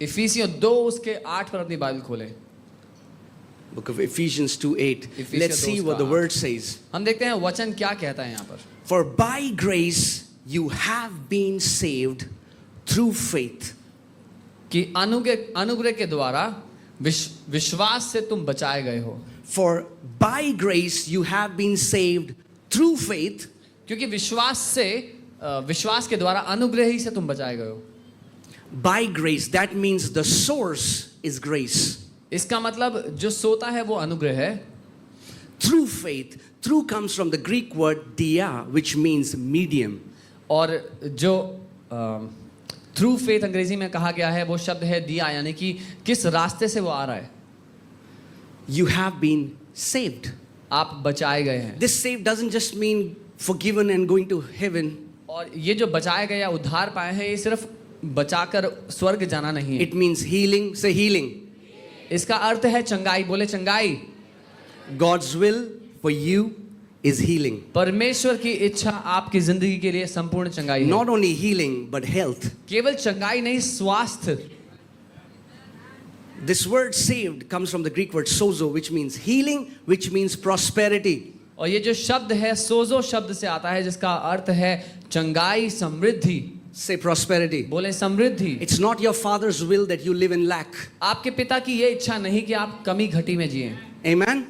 इफिसियों 2 उसके 8 पर अपनी बाइबल खोलें। Book of Ephesians 2:8. Ephesians Let's see 2 what the का word says. हम देखते हैं वचन क्या कहता है यहाँ पर। For by grace you have been saved through faith. कि अनुग्रह के द्वारा विश्वास से तुम बचाए गए हो। For by grace you have been saved through faith. क्योंकि विश्वास के द्वारा अनुग्रह ही से तुम बचाए गए हो। By grace, that means the source is grace. इसका मतलब जो सोता है वो अनुग्रह है। Through faith. Through comes from the Greek word dia, which means medium. और जो थ्रू फेथ अंग्रेजी में कहा गया है वो शब्द है दिया, यानी कि किस रास्ते से वो आ रहा है। You have been saved. आप बचाए गए हैं। This saved doesn't just mean forgiven and going to heaven. और ये जो बचाए गए या उद्धार पाए हैं, ये सिर्फ बचाकर स्वर्ग जाना नहीं है। It means healing. Say healing. इसका अर्थ है चंगाई। बोले चंगाई। God's will for you is healing. परमेश्वर की इच्छा आपकी जिंदगी के लिए संपूर्ण चंगाई है। Not only healing but health. केवल चंगाई नहीं, स्वास्थ्य। This word saved comes from the Greek word sozo, which means healing, which means prosperity. और ये जो शब्द है सोजो शब्द से आता है, जिसका अर्थ है चंगाई, समृद्धि। Say prosperity. बोले समृद्धि। It's not your father's will that you live in lack. आपके पिता की ये इच्छा नहीं कि आप कमी घटी में जिएं। Amen.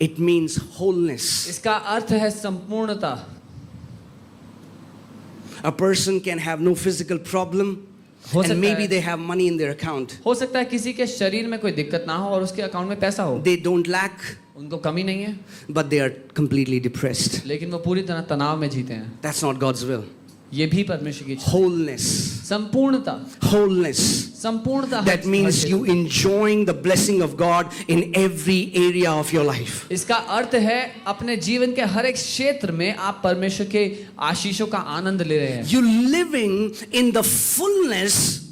It means wholeness. इसका अर्थ है संपूर्णता। A person can have no physical problem and maybe they have money in their account. हो सकता है किसी के शरीर में कोई दिक्कत ना हो और उसके अकाउंट में पैसा हो। They don't lack, उनको कमी नहीं है, but they are completely depressed. लेकिन वो पूरी तरह तनाव में जीते हैं। That's not God's will. ये भी परमेश्वर की इच्छा। Wholeness. संपूर्णता। Wholeness. संपूर्णता। That means you enjoying the blessing of God in every area of your life. इसका अर्थ है अपने जीवन के हर एक क्षेत्र में आप परमेश्वर के आशीषों का आनंद ले रहे हैं। You living in the fullness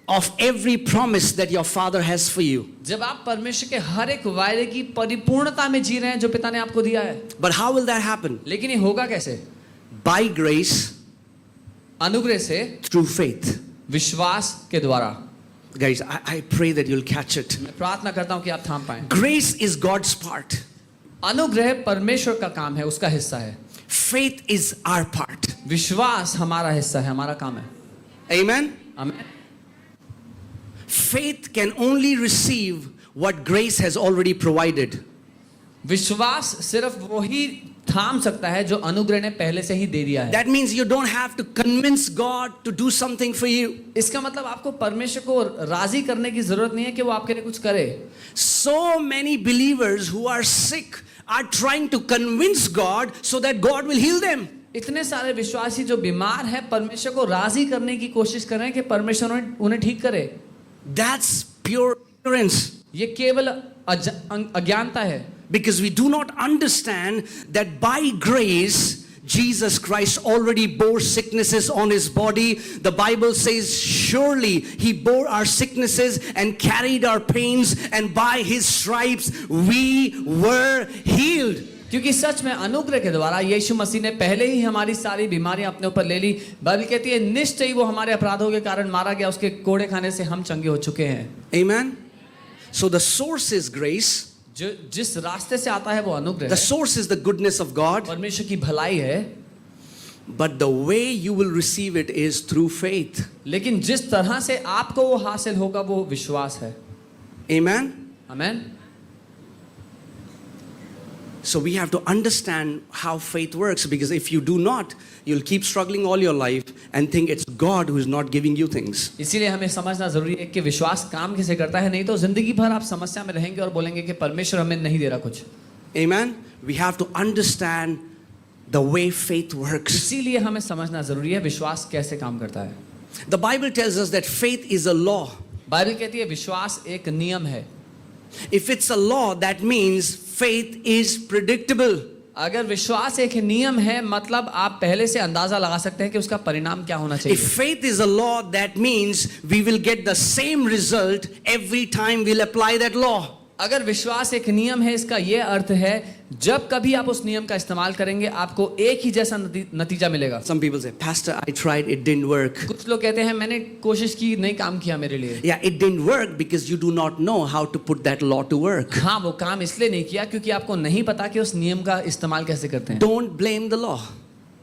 of every promise that your father has for you. जब आप परमेश्वर के हर एक वायदे की परिपूर्णता में जी रहे हैं जो पिता ने आपको दिया है। But how will that happen? लेकिन ये होगा कैसे? By grace. अनुग्रह से। Through faith. विश्वास के द्वारा। Guys, I pray that you'll catch it. मैं प्रार्थना करता हूं कि आप थाम पाएं। Grace is God's part. अनुग्रह परमेश्वर का काम है, उसका हिस्सा है। Faith is our part. विश्वास हमारा हिस्सा है, हमारा काम है। Amen. आमीन। Faith can only receive what grace has already provided. विश्वास सिर्फ वही थाम सकता है जो अनुग्रह ने पहले से ही दे दिया है। That means you don't have to convince God to do something for you. इसका मतलब आपको परमेश्वर को राजी करने की जरूरत नहीं है कि वो आपके लिए कुछ करे। So many believers who are sick are trying to convince God so that God will heal them. इतने सारे विश्वासी जो बीमार हैं परमेश्वर को राजी करने की कोशिश कर रहे हैं कि परमेश्वर उन्हें ठीक करे। That's pure ignorance. ये केवल अज्ञानता है। Because we do not understand that by grace Jesus Christ already bore sicknesses on his body. The Bible says surely he bore our sicknesses and carried our pains, and by his stripes we were healed. क्योंकि सच में अनुग्रह के द्वारा यीशु मसीह ने पहले ही हमारी सारी बीमारियां अपने ऊपर ले ली। बाइबल कहती है निश्चय वो हमारे अपराधों के कारण मारा गया, उसके कोड़े खाने से हम चंगे हो चुके हैं। Amen. So the source is grace. जो जिस रास्ते से आता है वो अनुग्रह है। The source is the goodness of God. परमेश्वर की भलाई है। But the way you will receive it is through faith. लेकिन जिस तरह से आपको वो हासिल होगा वो विश्वास है। Amen. आमीन। So we have to understand how faith works, because if you do not, you'll keep struggling all your life and think it's God who is not giving you things. इसीलिए हमें समझना जरूरी है कि विश्वास काम कैसे करता है, नहीं तो जिंदगी भर आप समस्या में रहेंगे और बोलेंगे कि परमेश्वर हमें नहीं दे रहा कुछ। Amen. We have to understand the way faith works. इसीलिए हमें समझना जरूरी है विश्वास कैसे काम करता है। The Bible tells us that faith is a law. Bible कहती है विश्वास एक नियम है। If it's a law, that means faith is predictable. अगर विश्वास एक नियम है मतलब आप पहले से अंदाजा लगा सकते हैं कि उसका परिणाम क्या होना चाहिए। If faith is a law, that means we will get the same result every time we'll apply that law. अगर विश्वास एक नियम है, इसका यह अर्थ है जब कभी आप उस नियम का इस्तेमाल करेंगे आपको एक ही जैसा नतीजा मिलेगा। Some people say, Pastor, I tried, it didn't work. कुछ लोग कहते हैं मैंने कोशिश की, नहीं काम किया मेरे लिए। Yeah, it didn't work because you do not know how to put that law to work. हाँ, वो काम इसलिए नहीं किया क्योंकि आपको नहीं पता कि उस नियम का इस्तेमाल कैसे करते हैं। Don't blame the law.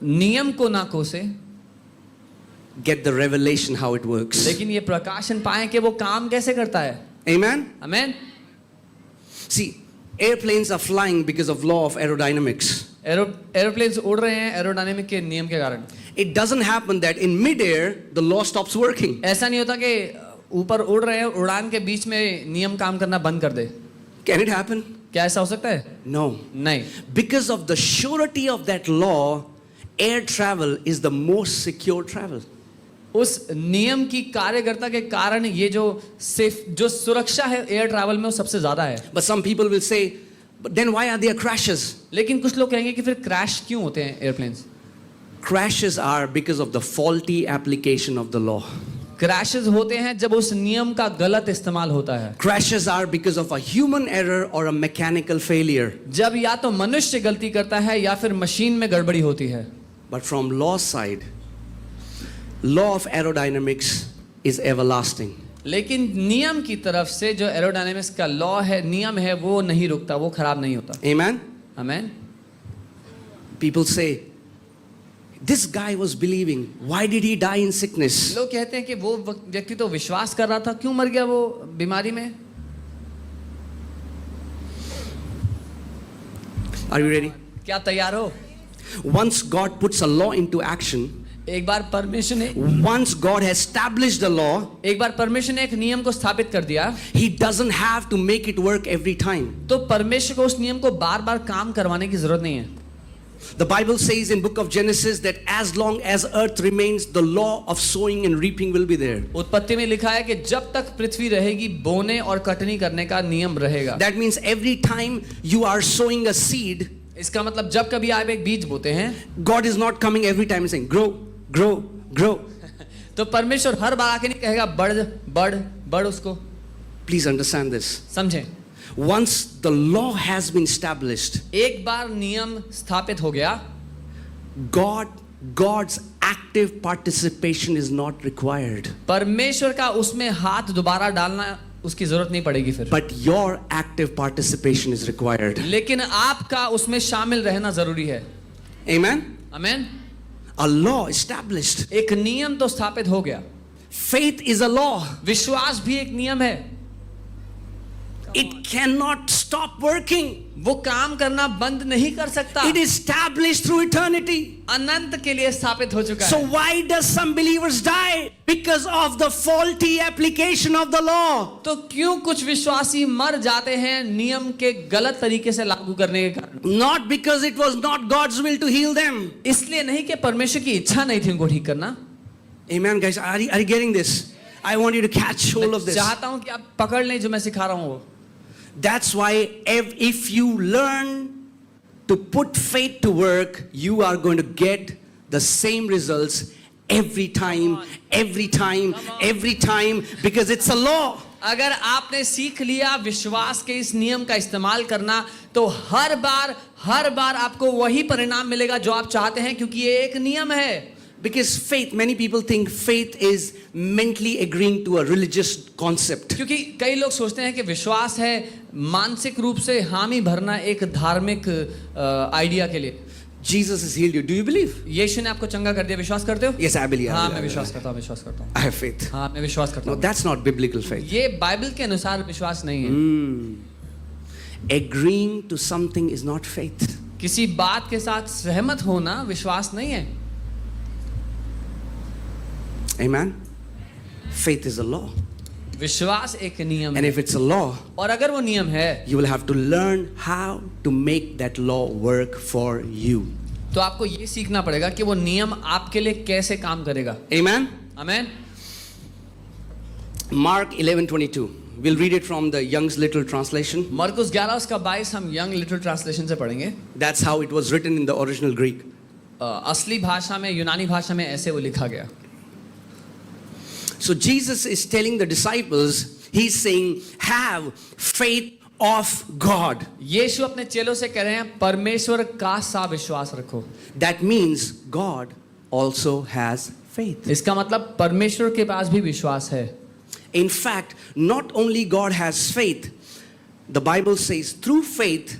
नियम को ना कोसे, Get the revelation how it works. लेकिन ये प्रकाशन पाएं कि वो काम कैसे करता है। Amen? आमीन। See, airplanes are flying because of law of aerodynamics. Aeroplanes उड़ रहे हैं एरोडायनामिक के नियम के कारण। It doesn't happen that in midair the law stops working. ऐसा नहीं होता कि ऊपर उड़ रहे हैं, उड़ान के बीच में नियम काम करना बंद कर दे। Can it happen? क्या ऐसा हो सकता है? No. नहीं। Because of the surety of that law, air travel is the most secure travel. उस नियम की कार्यकर्ता के कारण ये जो सुरक्षा है एयर ट्रैवल में वो सबसे ज्यादा है। But some people will say, but then why are there crashes? लेकिन कुछ लोग कहेंगे कि फिर क्रैश क्यों होते हैं airplanes? Crashes are because of the faulty application of the law. Crashes होते हैं जब उस नियम का गलत इस्तेमाल होता है। Crashes are because of a human error or a mechanical failure. जब या तो मनुष्य गलती करता है या फिर मशीन में गड़बड़ी होती है। But from law side, law of aerodynamics is everlasting. लेकिन नियम की तरफ से जो एरोडायनामिक्स का लॉ है, नियम है, वो नहीं रुकता, वो खराब नहीं होता। Amen? आमीन। People say, this guy was believing. Why did he die in sickness? लोग कहते हैं कि वो व्यक्ति तो विश्वास कर रहा था, क्यों मर गया वो बीमारी में? Are you ready? क्या तैयार हो? Once God puts a law into action, एक बार परमेश्वर ने once God has established the law, एक बार परमेश्वर ने एक नियम को स्थापित कर दिया, He doesn't have to make it work every time. तो परमेश्वर को उस नियम को बार-बार काम करवाने की जरूरत नहीं है। The Bible says in book of Genesis that as long as earth remains, the law of sowing and reaping will be there. उत्पत्ति में लिखा है कि जब तक पृथ्वी रहेगी बोने और कटनी करने का नियम रहेगा। That means every time you are sowing a seed, इसका मतलब जब कभी आप एक बीज बोते हैं, God is not coming every time saying, grow, grow, grow. तो परमेश्वर हर बार आके नहीं कहेगा बढ़ बढ़ बढ़ उसको। Please understand this. समझें, Once the law has been established, एक बार नियम स्थापित हो गया, God's active participation is not required. परमेश्वर का उसमें हाथ दोबारा डालना उसकी जरूरत नहीं पड़ेगी फिर। But your active participation is required. लेकिन आपका उसमें शामिल रहना जरूरी है। Amen? आमीन। A law established. एक नियम तो स्थापित हो गया। Faith is a law. विश्वास भी एक नियम है। It cannot stop working. वो काम करना बंद नहीं कर सकता। It is established through eternity. अनंत के लिए स्थापित हो चुका So है। why does some believers die? Because of the faulty application of the law. तो क्यों कुछ विश्वासी मर जाते हैं नियम के गलत तरीके से लागू करने के कारण? Not because it was not God's will to heal them. इसलिए नहीं कि परमेश्वर की इच्छा नहीं थी उनको ठीक करना। Amen, guys. Are you getting this? I want you to catch hold of this. चाहता हूं कि आप पकड़ लें जो मैं सिखा रहा हूं वो। That's why if you learn to put faith to work, you are going to get the same results every time, because it's a law. अगर आपने सीख लिया विश्वास के इस नियम का इस्तेमाल करना, तो हर बार आपको वही परिणाम मिलेगा जो आप चाहते हैं, क्योंकि ये एक नियम है। Because faith, many people think faith is mentally agreeing to a religious concept. क्योंकि कई लोग सोचते हैं कि विश्वास है मानसिक रूप से हामी भरना एक धार्मिक आइडिया के लिए। Jesus has healed you. Do you believe? यीशु ने आपको चंगा कर दिया, विश्वास करते हो? Yes, I believe. हाँ, मैं विश्वास करता हूँ। I have faith. हाँ, मैं विश्वास करता No, हूँ। that's not biblical faith. ये बाइबल के अनुसार विश्वास नहीं है। Agreeing to something is not faith. किसी बात के साथ सहमत होना विश्वास नहीं है। Amen. Faith is a law. विश्वास एक नियम And है, if it's a law, और अगर वो नियम है, you will have to learn how to make that law work for you. तो आपको ये सीखना पड़ेगा कि वो नियम आपके लिए कैसे काम करेगा। Amen. आमीन। Mark 11:22. We'll read it from the Young's Little Translation. मरकुस 11 उसका 22 हम यंग लिटिल ट्रांसलेशन से पढ़ेंगे। That's how it was written in the original Greek. असली भाषा में, यूनानी भाषा में ऐसे वो लिखा गया। So Jesus is telling the disciples, he's saying, have faith of God. यीशु अपने चेलों से कह रहे हैं परमेश्वर का सा विश्वास रखो. That means God also has faith. इसका मतलब परमेश्वर के पास भी विश्वास है. In fact, not only God has faith, the Bible says through faith,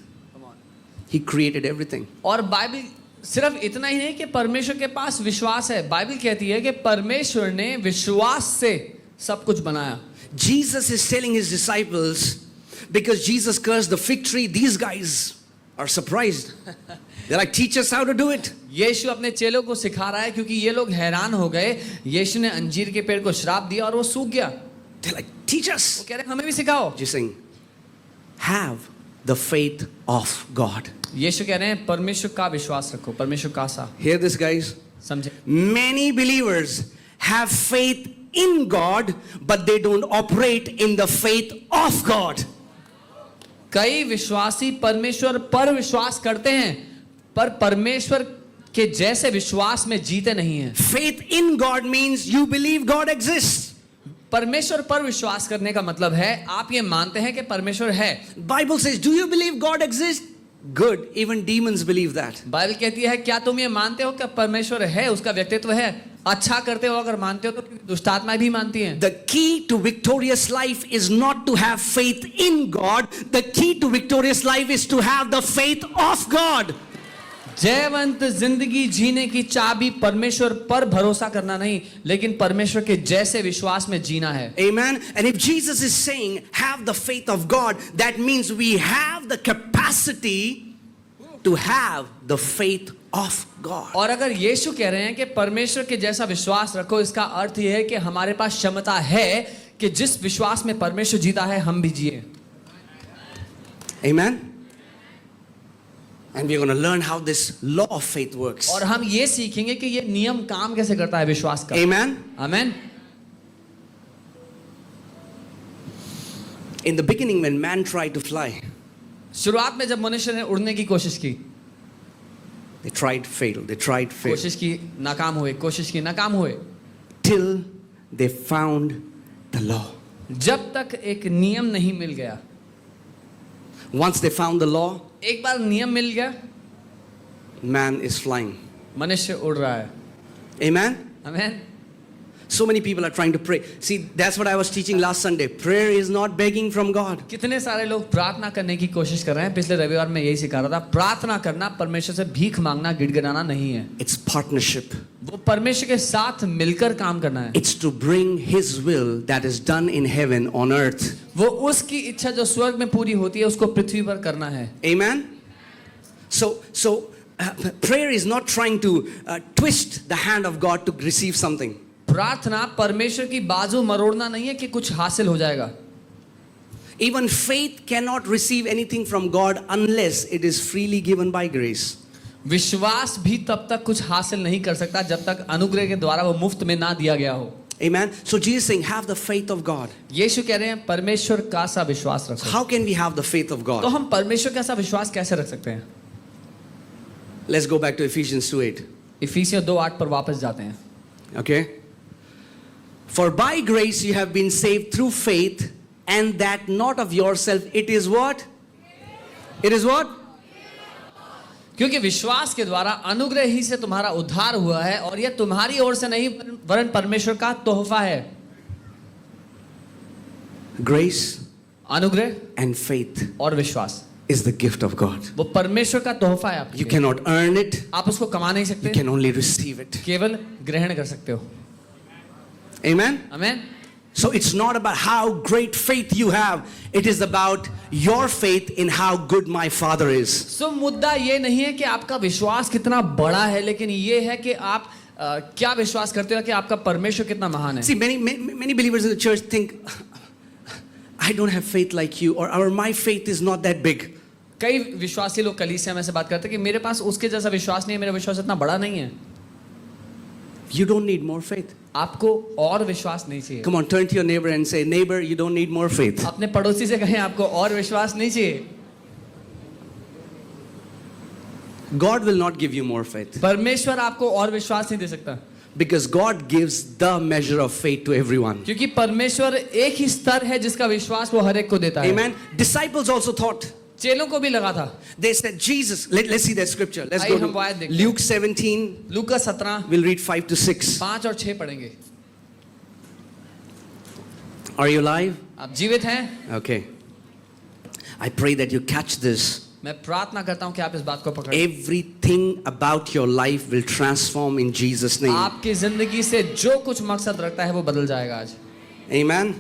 He created everything. और बाइबल सिर्फ इतना ही नहीं कि परमेश्वर के पास विश्वास है, बाइबल कहती है कि परमेश्वर ने विश्वास से सब कुछ बनाया. Jesus is telling His disciples, because Jesus cursed the fig tree, these guys are surprised. They're like, teach us how to do it. यीशु अपने चेलों को सिखा रहा है क्योंकि ये लोग हैरान हो गए. यीशु ने अंजीर के पेड़ को श्राप दिया और वो सूख गया. They're like, teach वो us. कह रहे हैं हमें भी सिखाओ. Jesus saying, have the faith of God. यीशु कह रहे हैं परमेश्वर का विश्वास रखो, परमेश्वर का सा. Hear this, guys. समझे? Many believers have faith in God, but they don't operate in the faith of God. कई विश्वासी परमेश्वर पर विश्वास करते हैं पर परमेश्वर के जैसे विश्वास में जीते नहीं हैं. Faith in God means you believe God exists. परमेश्वर पर विश्वास करने का मतलब है आप ये मानते हैं कि परमेश्वर है. Bible says, do you believe God exists? Good. Even demons believe that. Bible कहती है क्या तुम ये मानते हो कि परमेश्वर है, उसका व्यक्तित्व है. अच्छा करते हो अगर मानते हो तो दुष्ट आत्माएं भी मानती हैं. The key to victorious life is not to have faith in God. The key to victorious life is to have the faith of God. जयवंत जिंदगी जीने की चाबी परमेश्वर पर भरोसा करना नहीं लेकिन परमेश्वर के जैसे विश्वास में जीना है. Amen. And if Jesus is saying have the faith of God, that means we have the capacity to have the faith of God. और अगर यीशु कह रहे हैं कि परमेश्वर के जैसा विश्वास रखो, इसका अर्थ यह है कि हमारे पास क्षमता है कि जिस विश्वास में परमेश्वर जीता है हम भी जिए. Amen. And we're going to learn how this law of faith works. और हम ये सीखेंगे कि ये नियम काम कैसे करता है विश्वास का. Amen. Amen. In the beginning, when man tried to fly, शुरुआत में जब मनुष्य ने उड़ने की कोशिश की, they tried, failed. They tried, failed. कोशिश की नाकाम हुए, कोशिश की नाकाम हुए, Till they found the law. जब तक एक नियम नहीं मिल गया. Once they found the law, एक बार नियम मिल गया, man is flying. मनुष्य उड़ रहा है. Amen. Amen. So many people are trying to pray. See, that's what I was teaching last Sunday. Prayer is not begging from God. कितने सारे लोग प्रार्थना करने की कोशिश कर रहे हैं. पिछले रविवार में यही सिखा रहा था. प्रार्थना करना परमेश्वर से भीख मांगना, गिड़गिड़ाना नहीं है. It's partnership. वो परमेश्वर के साथ मिलकर काम करना है. It's to bring His will that is done in heaven on earth. वो उसकी इच्छा जो स्वर्ग में पूरी होती है उसको पृथ्वी पर करना है. Amen. So prayer is not trying to twist the hand of God to receive something. प्रार्थना परमेश्वर की बाजू मरोड़ना नहीं है कि कुछ हासिल हो जाएगा. Even faith cannot receive anything from God unless it is freely given by grace. विश्वास भी तब तक कुछ हासिल नहीं कर सकता जब तक अनुग्रह के द्वारा वो मुफ्त में ना दिया गया हो. Amen. So Jesus is saying, have the faith of God. यीशु कह रहे हैं परमेश्वर का सा विश्वास रखो. How can we have the faith of तो God? हम परमेश्वर का सा विश्वास कैसे रख सकते हैं? Let's go back to Ephesians 2:8. इफिसियों 2:8 पर वापस जाते हैं. Okay. For by grace you have been saved through faith, and that not of yourself. It is what? It is what? क्योंकि विश्वास के द्वारा अनुग्रह ही से तुम्हारा उद्धार हुआ है और यह तुम्हारी ओर से नहीं वरन परमेश्वर का तोहफा है. Grace अनुग्रह and faith और विश्वास is the gift of God. वो परमेश्वर का तोहफा है आपके You लिए. cannot earn it. आप उसको कमा नहीं You सकते, can only receive it. केवल ग्रहण कर सकते हो. Amen. Amen. So it's not about how great faith you have. It is about your faith in how good my Father is. सो मुद्दा ये नहीं है कि आपका विश्वास कितना बड़ा है लेकिन ये है कि आप क्या विश्वास करते हो कि आपका परमेश्वर कितना महान है. See, many believers in the church think, I don't have faith like you, or my faith is not that big. कई विश्वासी लोग कलीसिया में से बात करते हैं कि मेरे पास उसके जैसा विश्वास नहीं है, मेरा विश्वास इतना बड़ा नहीं है. You don't need more faith. आपको और विश्वास नहीं चाहिए. Come on, turn to your neighbor and say, neighbor, you don't need more faith. अपने पड़ोसी से कहें आपको और विश्वास नहीं चाहिए. God will not give you more faith. परमेश्वर आपको और विश्वास नहीं दे सकता. Because God gives the measure of faith to everyone. क्योंकि परमेश्वर एक ही स्तर है जिसका विश्वास वो हर एक को देता है। Amen. Disciples also thought. चेलों को भी लगा था। They said, Jesus, let's see that scripture. Let's आइए go हम वो आयत to देखते हैं। Luke 17. Luka 17 We'll read 5 to 6. 5 और 6 पढ़ेंगे। Are you alive? आप जीवित हैं? Okay. I pray that you catch this. मैं प्रार्थना करता हूं कि आप इस बात को पकड़ें। Everything about your life will transform in Jesus' name. आपकी जिंदगी से जो कुछ मकसद रखता है वो बदल जाएगा आज। Amen.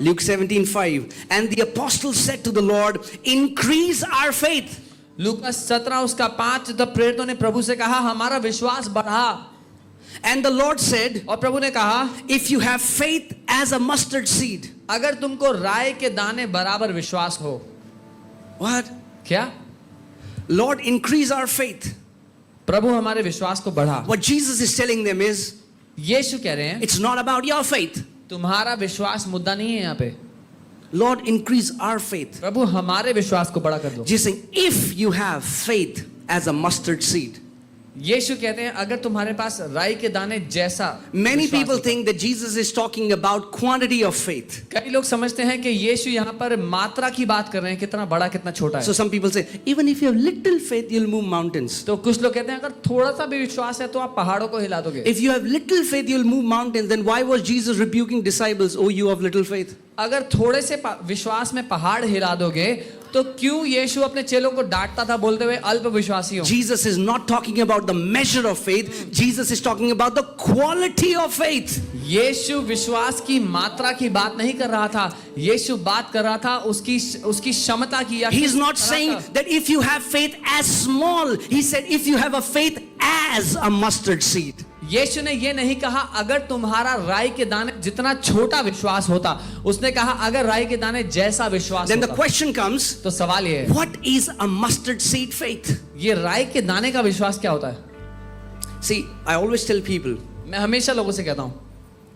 Luke 17:5. And the apostles said to the Lord, increase our faith. लूका 17 उसका 5 तब प्रेरितों ने प्रभु से कहा हमारा विश्वास बढ़ा। And the Lord said, और प्रभु ने कहा if you have faith as a mustard seed. अगर तुमको राई के दाने बराबर विश्वास हो। What? क्या? Lord, increase our faith. प्रभु हमारे विश्वास को बढ़ा। What Jesus is telling them is, यीशु कह रहे हैं it's not about your faith. तुम्हारा विश्वास मुद्दा नहीं है यहाँ पे। Lord, increase our faith. प्रभु हमारे विश्वास को बड़ा कर दो। Jesus saying, if you have faith as a mustard seed. यीशु कहते हैं अगर तुम्हारे पास राई के दाने जैसा Many विश्वास people होता। think that Jesus is talking about quantity of faith. कई लोग समझते हैं कि यीशु यहाँ पर मात्रा की बात कर रहे हैं, कितना बड़ा कितना छोटा So है। some people say, even if you have little faith, you'll move mountains. तो कुछ लोग कहते हैं अगर थोड़ा सा भी विश्वास है तो आप पहाड़ों को हिला दोगे। If you have little faith, you'll move mountains. Then why was Jesus rebuking disciples? Oh, you have little faith. अगर थोड़े से विश्वास में पहाड़ हिला दोगे तो क्यों यीशु अपने चेलों को डांटता था बोलते हुए अल्प विश्वासी हो। Jesus is not talking about the measure of faith. Jesus is talking about the quality of faith. यीशु विश्वास की मात्रा की बात नहीं कर रहा था, यीशु बात कर रहा था उसकी क्षमता की। He is not saying that if you have faith as small. He said if you have a faith as a mustard seed. यीशु ने ये नहीं कहा अगर तुम्हारा राई के दाने जितना छोटा विश्वास होता, उसने कहा अगर राई के दाने जैसा विश्वास Then the होता। question comes, तो सवाल ये है what is a mustard seed faith? ये राई के दाने का विश्वास क्या होता है? See, I always tell people, मैं हमेशा लोगों से कहता हूं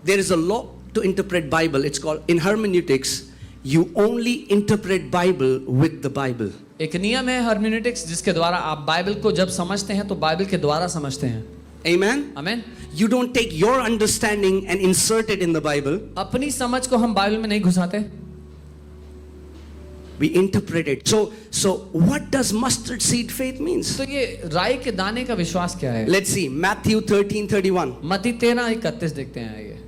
there is a law to interpret Bible. It's called, in hermeneutics, you only interpret Bible with the Bible. एक नियम है हर्मेनेटिक्स जिसके द्वारा आप बाइबल को जब समझते हैं तो बाइबल के द्वारा समझते हैं। Amen? आमीन। You don't take your understanding and insert it in the Bible. अपनी समझ को हम बाइबल में नहीं घुसाते, We interpret it. So what does mustard seed faith means? तो ये राई के दाने का विश्वास क्या है? Let's see, Matthew 13:31. मत्ती 13:31 देखते हैं। ये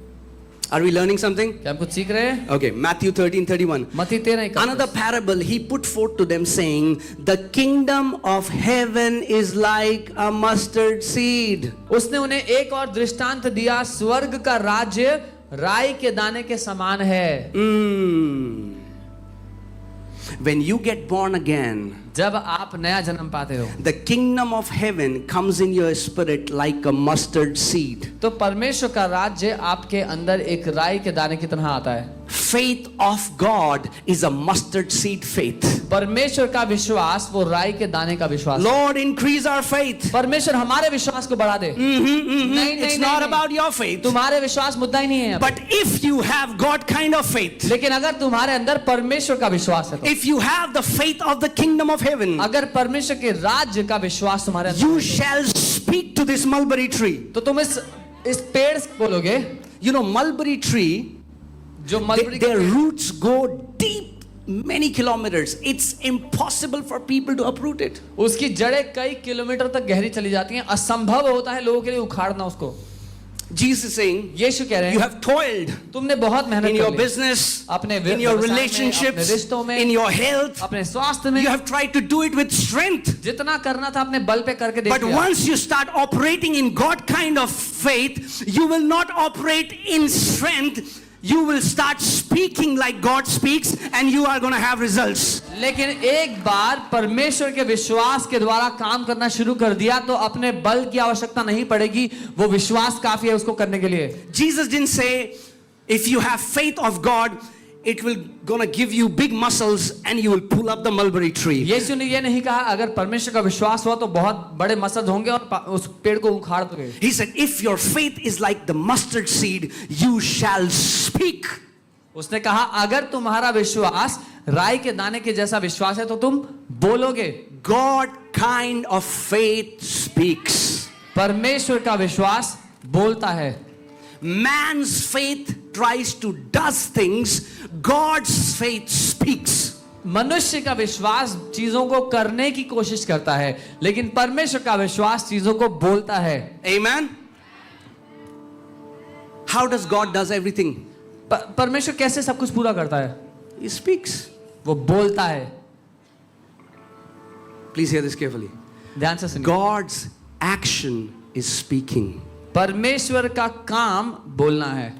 Are we learning something? क्या हम कुछ सीख रहे हैं? Okay, Matthew 13:31. मत्ती 13:31। Another parable he put forth to them, saying, the kingdom of heaven is like a mustard seed. उसने उन्हें एक और दृष्टांत दिया, स्वर्ग का राज्य राई के दाने के समान है। When you get born again, जब आप नया जन्म पाते हो the kingdom of heaven comes in your spirit like a mustard seed. तो परमेश्वर का राज्य आपके अंदर एक राई के दाने की तरह आता है। Faith of God is a mustard seed faith. परमेश्वर का विश्वास वो राई के दाने का विश्वास। Lord, increase our faith. परमेश्वर हमारे विश्वास को बढ़ा दे। नहीं, It's not about your faith. तुम्हारे विश्वास मुद्दा ही नहीं है। But if you have God kind of faith, लेकिन अगर तुम्हारे अंदर परमेश्वर का विश्वास है तो, if you have the faith of the kingdom of heaven, अगर परमेश्वर के राज्य का विश्वास तुम्हारे अंदर you है, shall speak to this mulberry tree. तो तुम इस पेड़ से बोलोगे। You know, mulberry tree, जो mulberry their roots go deep many kilometers. It's impossible for people to uproot it. उसकी जड़ें कई किलोमीटर तक गहरी चली जाती हैं, असंभव होता है लोगों के लिए उखाड़ना उसको। Jesus is saying, यीशु कह रहे you हैं have toiled तुमने बहुत मेहनत in कर your ली, business, अपने in your व्यवसाय में, relationships, अपने रिश्तों में, in your health. अपने स्वास्थ्य में। You have tried to do it with strength. जितना करना था अपने बल पे करके देख But लिया। once you start operating in God kind of faith, you will not operate in strength. You will start speaking like God speaks and you are going to have results. लेकिन एक बार परमेश्वर के विश्वास के द्वारा काम करना शुरू कर दिया तो अपने बल की आवश्यकता नहीं पड़ेगी, वो विश्वास काफी है उसको करने के लिए। Jesus didn't say, if you have faith of God, it will gonna give you big muscles and you will pull up the mulberry tree. यीशु ने ये नहीं कहा अगर परमेश्वर का विश्वास हुआ तो बहुत बड़े मसल्स होंगे और उस पेड़ को उखाड़ दोगे। He said, if your faith is like the mustard seed, you shall speak. उसने कहा अगर तुम्हारा विश्वास राई के दाने के जैसा विश्वास है तो तुम बोलोगे। God kind of faith speaks. परमेश्वर का विश्वास बोलता है। Man's faith tries to does things. God's faith speaks. मनुष्य का विश्वास चीजों को करने की कोशिश करता है, लेकिन परमेश्वर का विश्वास चीजों को बोलता है। Amen. How does God does everything? परमेश्वर कैसे सब कुछ पूरा करता है? He speaks. वो बोलता है। Please hear this carefully. ध्यान से सुनिए। God's action is speaking. परमेश्वर का काम बोलना है।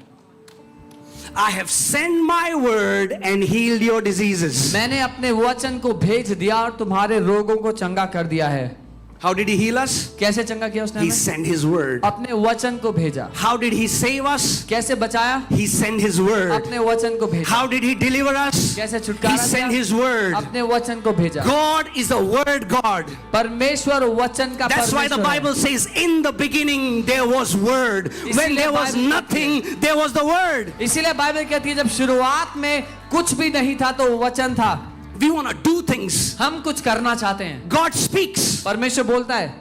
I have sent my word and healed your diseases. मैंने अपने वचन को भेज दिया और तुम्हारे रोगों को चंगा कर दिया है। How did he heal us? कैसे चंगा किया उसने He हमें? sent his word. अपने वचन को भेजा। How did he save us? कैसे बचाया? He sent his word. अपने वचन को भेजा। How did he deliver us? कैसे He छुटकारा sent दिया? his word. अपने वचन को भेजा। God is a word God. परमेश्वर वचन का That's why the परमेश्वर है। Bible says, in the beginning there was word. When there was Bible- nothing, there was the word. इसीलिए बाइबल कहती है जब शुरुआत में कुछ भी नहीं था तो वचन था। We want to do things. हम कुछ करना चाहते हैं। God speaks. परमेश्वर बोलता है।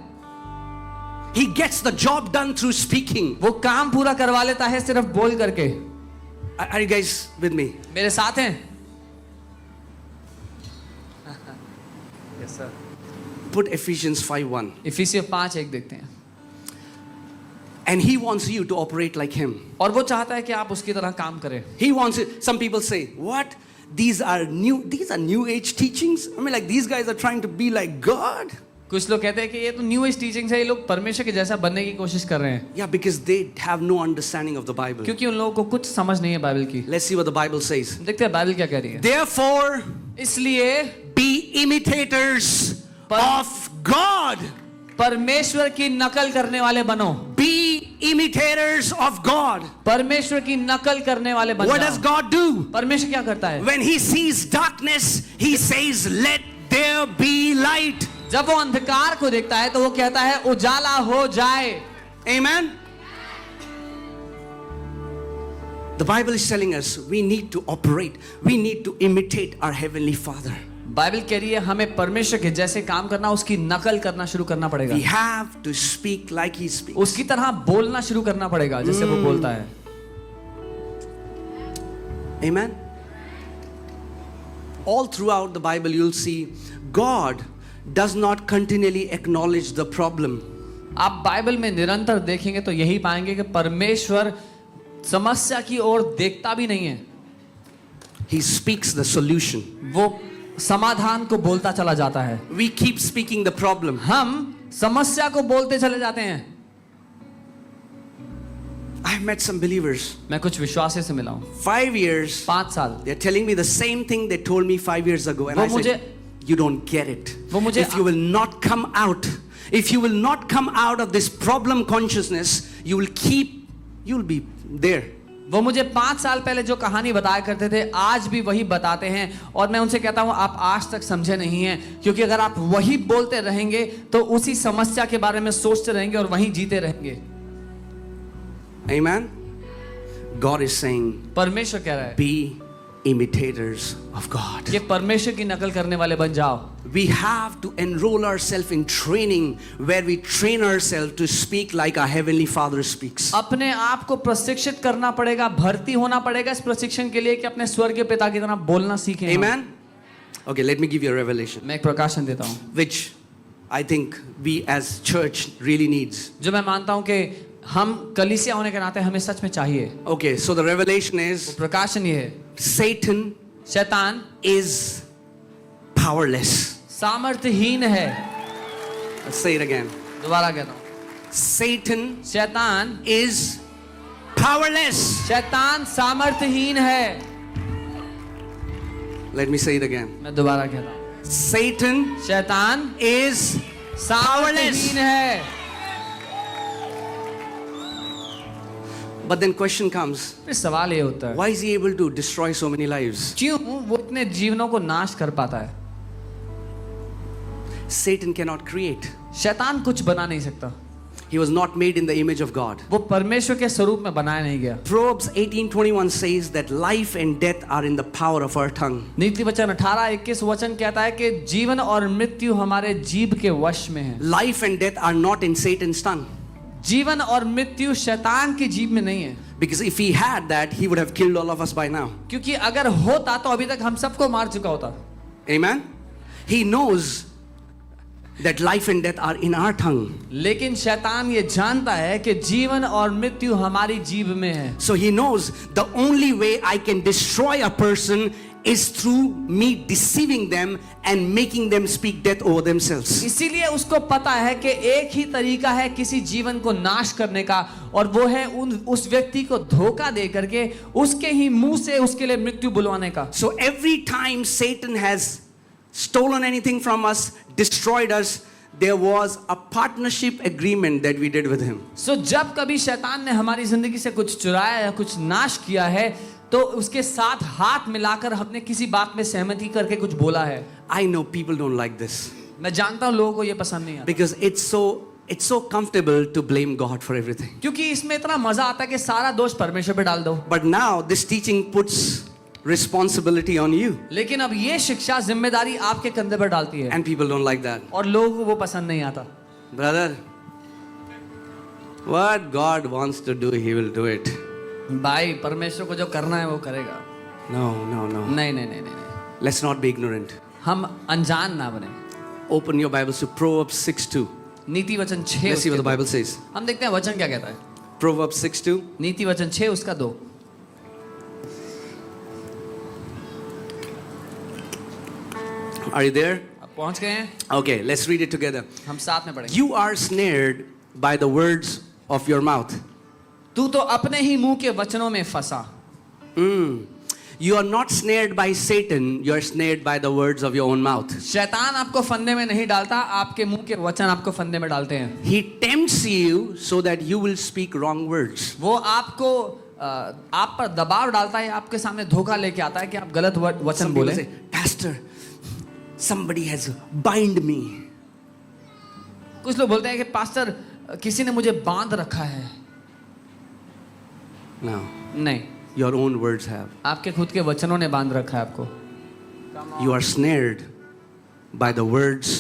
He gets the job done through speaking. वो काम पूरा करवा लेता है सिर्फ बोल करके। Are you guys with me? मेरे साथ हैं? Yes sir. Put Ephesians 5:1. इफिसियों 5:1 देखते हैं। And he wants you to operate like him. और वो चाहता है कि आप उसकी तरह काम करें। He wants it. Some people say, what? These are new age teachings? I mean, like these guys are trying to be like God. कुछ लोग कहते हैं कि ये तो न्यू एज टीचिंग्स है, ये लोग परमेश्वर के जैसा बनने की कोशिश कर रहे हैं। Yeah, because they have no understanding of the Bible. क्योंकि उन लोगों को कुछ समझ नहीं है बाइबल की। Let's see what the Bible says. देखते हैं बाइबल क्या कह रही है। Therefore, इसलिए be imitators of God. परमेश्वर की नकल करने वाले बनो। Be imitators of God. परमेश्वर की नकल करने वाले बन What does जाओ। God do? परमेश्वर क्या करता है? When he sees darkness, he says, let there be light. जब वो अंधकार को देखता है तो वो कहता है उजाला हो जाए। Amen. The Bible is telling us we need to operate, we need to imitate our Heavenly Father. Bible कह रही है हमें परमेश्वर के जैसे काम करना, उसकी नकल करना शुरू करना पड़ेगा। We have to speak like He speaks. उसकी तरह बोलना शुरू करना पड़ेगा जैसे वो बोलता है। Amen. All throughout the Bible you'll see God does not continually acknowledge the problem. आप बाइबल में निरंतर देखेंगे तो यही पाएंगे कि परमेश्वर समस्या की ओर देखता भी नहीं है। He speaks the solution. वो समाधान को बोलता चला जाता है। We keep speaking the problem. हम समस्या को बोलते चले जाते हैं। I've met some believers. मैं कुछ विश्वासी से मिला हूँ। 5 years. 5 साल। They're telling me the same thing they told me 5 years ago. And I said, you don't get it. If you will not come out, if you will not come out of this problem consciousness, you'll be there. वो मुझे 5 साल पहले जो कहानी बताया करते थे आज भी वही बताते हैं और मैं उनसे कहता हूँ आप आज तक समझे नहीं हैं, क्योंकि अगर आप वही बोलते रहेंगे तो उसी समस्या के बारे में सोचते रहेंगे और वहीं जीते रहेंगे। Amen. God is saying, परमेश्वर कह रहा है be imitators of God. कि परमेश्वर की नकल करने वाले बन जाओ। We have to enroll ourselves in training where we train ourselves to speak like our Heavenly Father speaks. अपने आप को प्रशिक्षित करना पड़ेगा, भर्ती होना पड़ेगा इस प्रशिक्षण के लिए कि अपने स्वर्गीय पिता की तरह बोलना सीखें। Amen. Okay, let me give you a revelation, मैं एक प्रकाशन देता हूँ which I think we as church really needs. जो मैं मानता हूँ कि हम कलीसिया होने के नाते हमें सच में चाहिए। Okay, so the revelation is प्रकाशन ये है Satan शैतान is powerless. सामर्थ्यहीन है। Let's say it again. दोबारा कहता हूँ Satan शैतान is powerless. शैतान सामर्थ्यहीन है। Let me say it again. मैं दोबारा कहता हूँ Satan शैतान is सामर्थ्यहीन है। But then question comes, फिर सवाल ये होता है why is he able to destroy so many lives? क्यों वो इतने जीवनों को नाश कर पाता है? Satan cannot create. शैतान कुछ बना नहीं सकता। He was not made in the image of God. वो परमेश्वर के स्वरूप में बनाया नहीं गया। Proverbs 18:21 says that life and death are in the power of our tongue. नीति वचन 18:21 वचन कहता है कि जीवन और मृत्यु हमारे जीभ के वश में है। Life and death are not in Satan's tongue. जीवन और मृत्यु शैतान की जीभ में नहीं है, Because if he had that, he would have killed all of us by now. क्योंकि अगर होता तो अभी तक हम सबको मार चुका होता। Amen? He knows that life and death are in our tongue. लेकिन शैतान ये जानता है कि जीवन और मृत्यु हमारी जीभ में है। So he knows the only way I can destroy a person is through me deceiving them and making them speak death over themselves. इसीलिए उसको पता है कि एक ही तरीका है किसी जीवन को नाश करने का, और वो है उस व्यक्ति को धोखा दे करके उसके ही मुंह से उसके लिए मृत्यु बुलवाने का। So every time Satan has stolen anything from us, destroyed us, there was a partnership agreement that we did with him. So जब कभी शैतान ने हमारी जिंदगी से कुछ चुराया या कुछ नाश किया है, तो उसके साथ हाथ मिलाकर हमने किसी बात में सहमति करके कुछ बोला है। I know people don't like this मैं जानता हूँ लोगों को ये पसंद नहीं आता, because it's so comfortable to blame God for everything. क्योंकि इसमें इतना मजा आता है कि सारा दोष परमेश्वर पे डाल दो। But now this teaching puts responsibility on you, लेकिन अब ये शिक्षा जिम्मेदारी आपके कंधे पर डालती है, and people don't like that. और लोगों को वो पसंद नहीं आता। Brother, what God wants to do, He will do it. भाई परमेश्वर को जो करना है वो करेगा। No. नहीं नहीं नहीं नहीं, Let's not be ignorant. हम अनजान ना बने। Open your Bibles to Proverbs 6:2. नीति वचन 6 Let's see what the Bible says. हम देखते हैं वचन क्या कहता है। Proverbs 6:2. नीति वचन 6 उसका 2। Are you there? अब पहुंच गए हैं, Okay, let's read it together. हम साथ में पढ़ेंगे। You are snared by the words of your mouth. तू तो अपने ही मुंह के वचनों में फंसा। You are not snared by Satan, you are snared by the words of your own mouth. शैतान आपको फंदे में नहीं डालता, आपके मुंह के वचन आपको फंदे में डालते हैं। He tempts you so that you will speak wrong words. वो आपको आप पर दबाव डालता है, आपके सामने धोखा लेके आता है कि आप गलत वचन Some people बोले। say, Pastor, somebody has bind me. कुछ लोग बोलते हैं कि पास्टर किसी ने मुझे बांध रखा है। No, नहीं, your own words have. आपके खुद के वचनों ने बांध रखा है आपको। You are snared by the words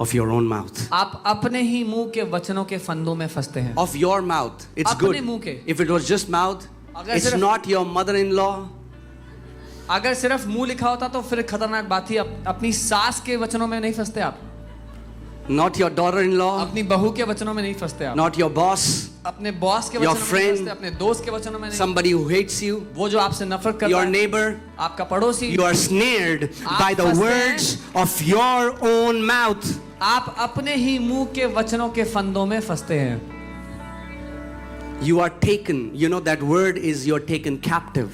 of your own mouth. आप अपने ही मुंह के वचनों के फंदों में फंसते हैं। Of your mouth. It's अपने good. मुंह के। If it was just mouth, अगर it's सिर्फ- not your mother-in-law. अगर सिर्फ मुंह लिखा होता तो फिर खतरनाक बात थी। अपनी सास के वचनों में नहीं फंसते आप, Not your daughter-in-law. अपनी बहू के वचनों में नहीं फंसते आप, Not your boss. अपने बॉस के Your वचनों में नहीं friend. फंसते, अपने दोस्त के वचनों में नहीं। Somebody who hates you. वो जो आपसे नफरत करता Your है, neighbor. आपका पड़ोसी, You are snared by the फंसते words of your own mouth. आप अपने ही मुंह के वचनों के फंदों में फंसते हैं। You are taken. You know that word is you're taken captive.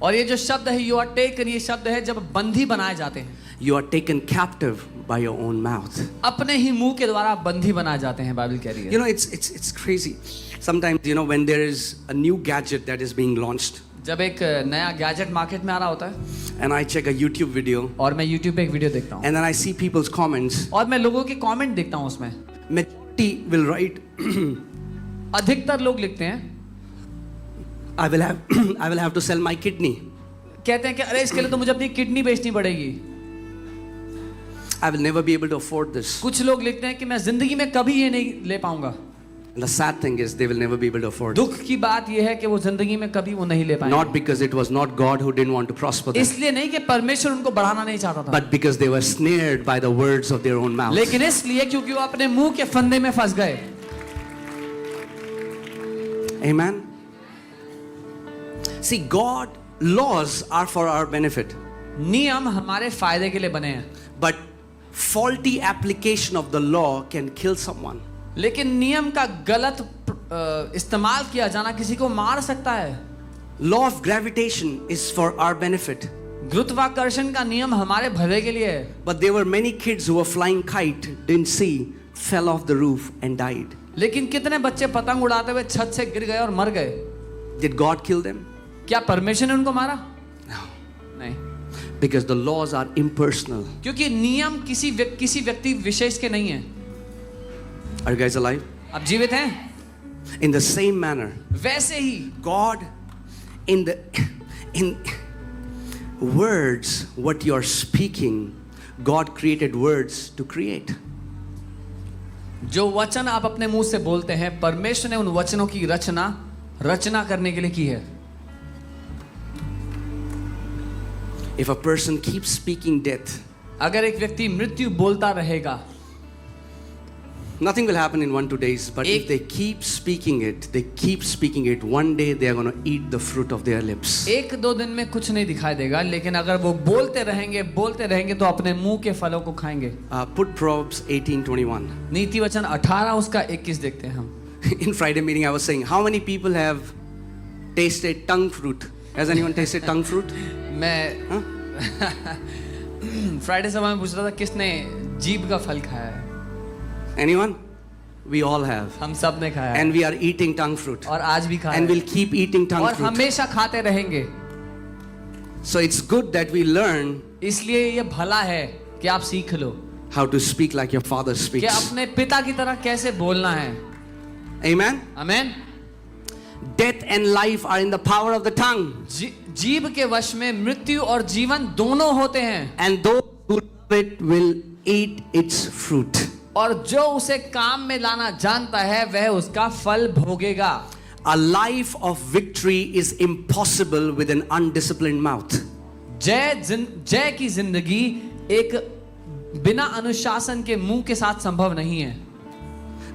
और ये जो शब्द है यू आर टेकन, ये शब्द है जब बंदी बनाए जाते हैं। You are taken captive by your own mouth. अपने ही मुंह के द्वारा बंदी बनाए जाते हैं, बाइबल कह रही है। You know, it's crazy. Sometimes, you know, when there is a new gadget that is being launched, जब एक नया गैजेट मार्केट में आ रहा होता है and I check a YouTube video, और मैं YouTube पे एक वीडियो देखता हूँ and then I see people's comments, और मैं लोगों के कमेंट देखता हूँ, उसमें majority will write, अधिकतर लोग लिखते हैं I will have to sell my kidney. कहते हैं कि अरे इसके लिए तो मुझे अपनी किडनी बेचनी पड़ेगी। I will never be able to afford this. कुछ लोग लिखते हैं कि मैं जिंदगी में कभी ये नहीं ले पाऊंगा। And the sad thing is they will never be able to afford it. दुख की बात यह है कि वो जिंदगी में कभी वो नहीं ले पाएंगे। Not because it was not God who didn't want to prosper them, इसलिए नहीं कि परमेश्वर उनको बढ़ाना नहीं चाहता था, but because they were snared by the words of their own mouth. लेकिन इसलिए क्योंकि वो अपने मुंह के फंदे में फंस गए। Amen. See, God laws are for our benefit, नियम हमारे फायदे के लिए बने हैं, but faulty application of the law can kill someone. लेकिन नियम का गलत इस्तेमाल किया जाना किसी को मार सकता है। Law of gravitation is for our benefit, गुरुत्वाकर्षण का नियम हमारे भले के लिए है, but there were many kids who were flying kite, didn't see, fell off the roof and died. लेकिन कितने बच्चे पतंग उड़ाते हुए छत से गिर गए और मर गए। Did God kill them? क्या परमेश्वर ने उनको मारा? No, नहीं, because the laws are impersonal. क्योंकि नियम किसी व्यक्ति विशेष के नहीं है। Are you guys alive? आप जीवित हैं? In the same manner, वैसे ही God, in words, what you are speaking, God created words to create. जो वचन आप अपने मुंह से बोलते हैं, परमेश्वर ने उन वचनों की रचना करने के लिए की है। If a person keeps speaking death, अगर एक व्यक्ति मृत्यु बोलता रहेगा, nothing will happen in 1-2 days. But if they keep speaking it, one day they are going to eat the fruit of their lips. 1-2 दिन में कुछ नहीं दिखाई देगा, लेकिन अगर वो बोलते रहेंगे तो अपने मुंह के फलों को खाएंगे। Put Proverbs 18:21. नीति वचन 18 उसका 21 देखते हैं हम। In Friday meeting, I was saying, how many people have tasted tongue fruit? Has anyone tasted tongue fruit? मैं फ्राइडे समय में पूछ रहा था किसने जीभ का फल खाया है। Anyone? We all have. हम सब ने खाया है And we are eating tongue fruit. और आज भी खाया And है we'll keep eating tongue और fruit. हमेशा खाते रहेंगे। So it's good that we learn इसलिए ये भला है कि आप सीख लो how to speak like your father कि speaks. अपने पिता की तरह कैसे बोलना है। Amen? Amen. Death and life are in the power of the tongue. जीभ के वश में मृत्यु और जीवन दोनों होते हैं। And those who love it will eat its fruit. और जो उसे काम में लाना जानता है वह उसका फल भोगेगा। A life of victory is impossible with an undisciplined mouth. जय की जिंदगी एक बिना अनुशासन के मुंह के साथ संभव नहीं है।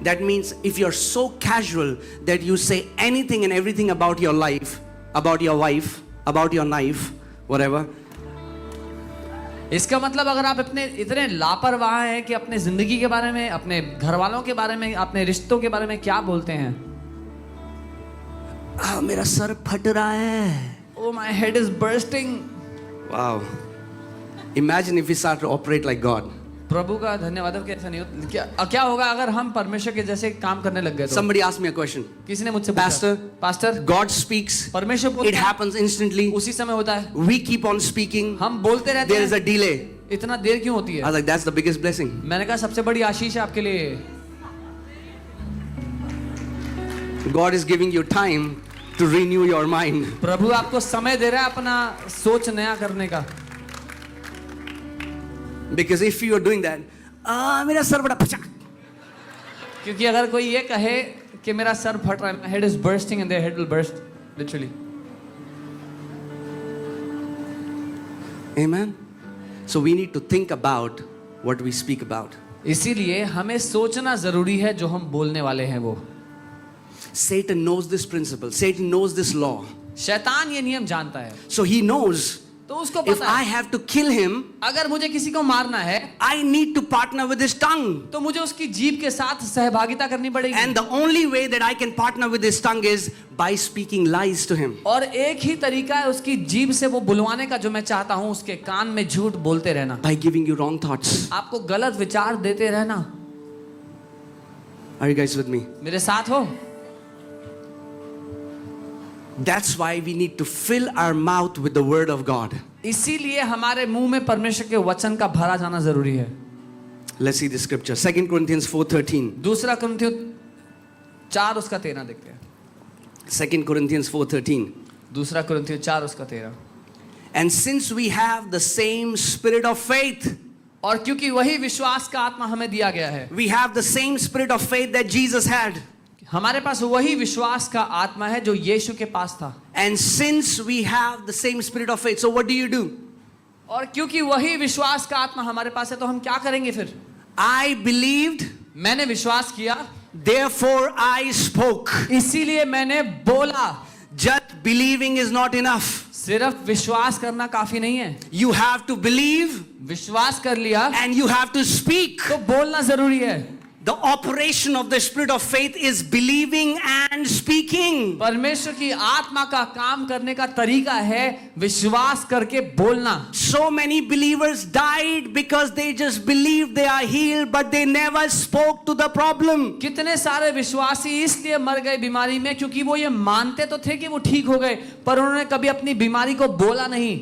That means if you're so casual that you say anything and everything about your life, about your wife, about your knife, whatever. इसका मतलब अगर आप इतने लापरवाह हैं कि अपने जिंदगी के बारे में, अपने घर वालों के बारे में, अपने रिश्तों के बारे में क्या बोलते हैं? मेरा सर फट रहा है. Oh, my head is bursting. Wow. Imagine if we start to operate like God. प्रभु का धन्यवाद हो कि ऐसा नहीं हो। क्या होगा अगर हम परमेश्वर के जैसे काम करने लग गए तो? Somebody asked me a question. किसी ने मुझसे पूछा, Pastor, God speaks. परमेश्वर बोलता It happens instantly. उसी समय होता है। We keep on speaking. हम बोलते रहते There हैं। is a delay. इतना देर क्यों होती है? I was like, that's the biggest blessing. मैंने कहा सबसे बड़ी आशीष है आपके लिए। God is giving you time to renew your mind. प्रभु आपको समय दे रहा है अपना सोच नया करने का। Because if you are doing that, मेरा सर बड़ा फटा. क्योंकि अगर कोई ये कहे कि मेरा सर फट रहा है, my head is bursting and their head will burst literally. Amen. So we need to think about what we speak about. इसीलिए हमें सोचना जरूरी है जो हम बोलने वाले हैं वो। Satan knows this principle. Satan knows this law. शैतान ये नियम जानता है। So he knows तो उसको if पता I है have to kill him, अगर मुझे किसी को मारना है I need to partner with his tongue. तो मुझे उसकी जीभ के साथ सहभागिता करनी पड़ेगी। And the only way that I can partner with his tongue is by speaking lies to him. और एक ही तरीका है उसकी जीभ से वो बुलवाने का जो मैं चाहता हूं, उसके कान में झूठ बोलते रहना। By giving you wrong thoughts. आपको गलत विचार देते रहना। Are you guys with me? मेरे साथ हो? That's why we need to fill our mouth with the word of God. इसीलिए हमारे मुंह में परमेश्वर के वचन का भरा जाना जरूरी है। Let's see the scripture. 2 Corinthians 4:13. दूसरा कुरिन्थियों 4 उसका 13 देखते हैं। 2 Corinthians 4:13. दूसरा कुरिन्थियों 4 उसका 13। And since we have the same spirit of faith, और क्योंकि वही विश्वास का आत्मा हमें दिया गया है, we have the same spirit of faith that Jesus had. हमारे पास वही विश्वास का आत्मा है जो यीशु के पास था। And since we have the same spirit of faith, so what do? और क्योंकि वही विश्वास का आत्मा हमारे पास है तो हम क्या करेंगे फिर? I believed, मैंने विश्वास किया, therefore I spoke. इसीलिए मैंने बोला। Just believing is not enough. सिर्फ विश्वास करना काफी नहीं है। You have to believe विश्वास कर लिया and you have to speak. तो बोलना जरूरी है। The operation of the spirit of faith is believing and speaking. परमेश्वर की आत्मा का काम करने का तरीका है विश्वास करके बोलना। So many believers died because they just believed they are healed, but they never spoke to the problem. कितने सारे विश्वासी इसलिए मर गए बीमारी में क्योंकि वो ये मानते तो थे कि वो ठीक हो गए, पर उन्होंने कभी अपनी बीमारी को बोला नहीं।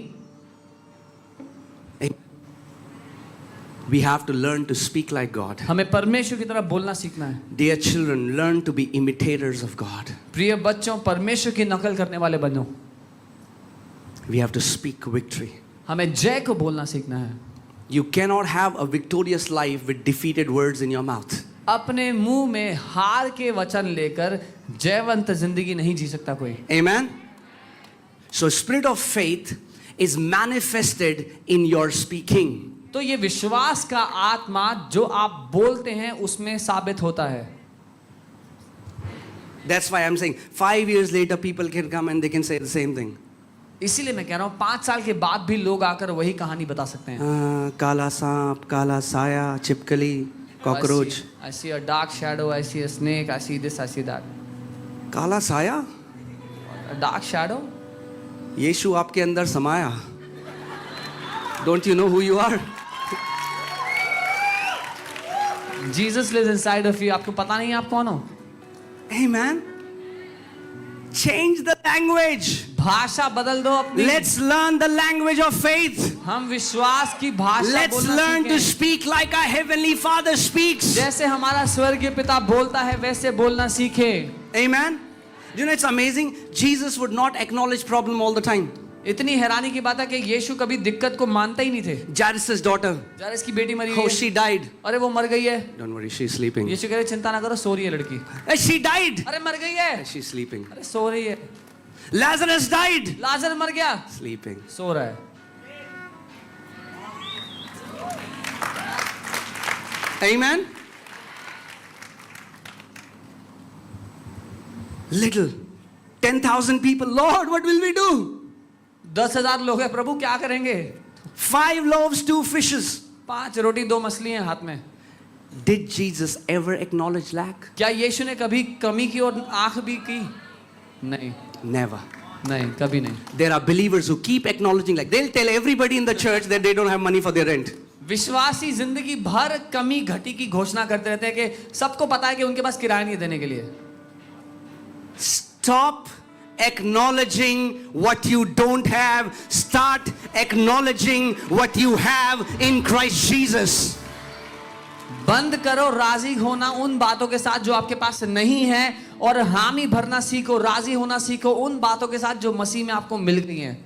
We have to learn to speak like God. हमें परमेश्वर की तरह बोलना सीखना है। Dear children, learn to be imitators of God. प्रिय बच्चों, परमेश्वर की नकल करने वाले बनो। We have to speak victory. हमें जय को बोलना सीखना है। You cannot have a victorious life with defeated words in your mouth. अपने मुंह में हार के वचन लेकर जयवंत जिंदगी नहीं जी सकता कोई। Amen. So spirit of faith is manifested in your speaking. तो ये विश्वास का आत्मा जो आप बोलते हैं उसमें साबित होता है। That's why I'm saying 5 years later people can come and they can say the same thing. इसीलिए मैं कह रहा हूँ 5 साल के बाद भी लोग आकर वही कहानी बता सकते हैं। काला सांप, काला साया, छिपकली, cockroach. I see a dark shadow, I see a snake, I see this, I see that. काला साया? A dark shadow? यीशु आपके अंदर समाया। Don't you know who you are? Jesus lives inside of you. आपको पता नहीं आप कौन हो? Amen. Change the language. भाषा बदल दो अपनी। Let's learn the language of faith. हम विश्वास की भाषा Let's बोलना learn to सीखें। speak like our heavenly Father speaks. जैसे हमारा स्वर्गीय पिता बोलता है वैसे बोलना सीखे। Amen. You know, it's amazing. Jesus would not acknowledge problem all the time. इतनी हैरानी की बात है कि यीशु कभी दिक्कत को मानते ही नहीं थे। Jairus' daughter, जायरस की बेटी मरी oh, है। she died. अरे वो मर गई है। Don't worry, she's sleeping. यीशु कह रहे चिंता ना करो, सो रही है लड़की। She died. अरे मर गई है। She's sleeping. अरे सो रही है। Lazarus died. लाजर मर गया, Sleeping. सो रहा है। Amen. Little. 10,000 people. Lord, what will we do? 10,000 लोग हैं, प्रभु क्या करेंगे? 5 loaves, 2 fishes. 5 रोटी 2 मछली हैं हाथ में। Did Jesus ever acknowledge lack? क्या यीशु ने कभी कमी की और आंख भी की? नहीं, Never. नहीं, कभी नहीं। There are believers who keep acknowledging lack. They'll tell everybody in the church that they don't have money for their rent. विश्वासी जिंदगी भर कमी घटी की घोषणा करते रहते हैं कि सबको पता है कि उनके पास किराया नहीं देने के लिए। Stop acknowledging what you don't have. Start acknowledging what you have in Christ Jesus. बंद करो राजी होना उन बातों के साथ जो आपके पास नहीं है और हामी भरना सीखो, राजी होना सीखो उन बातों के साथ जो मसीह में आपको मिल गई हैं।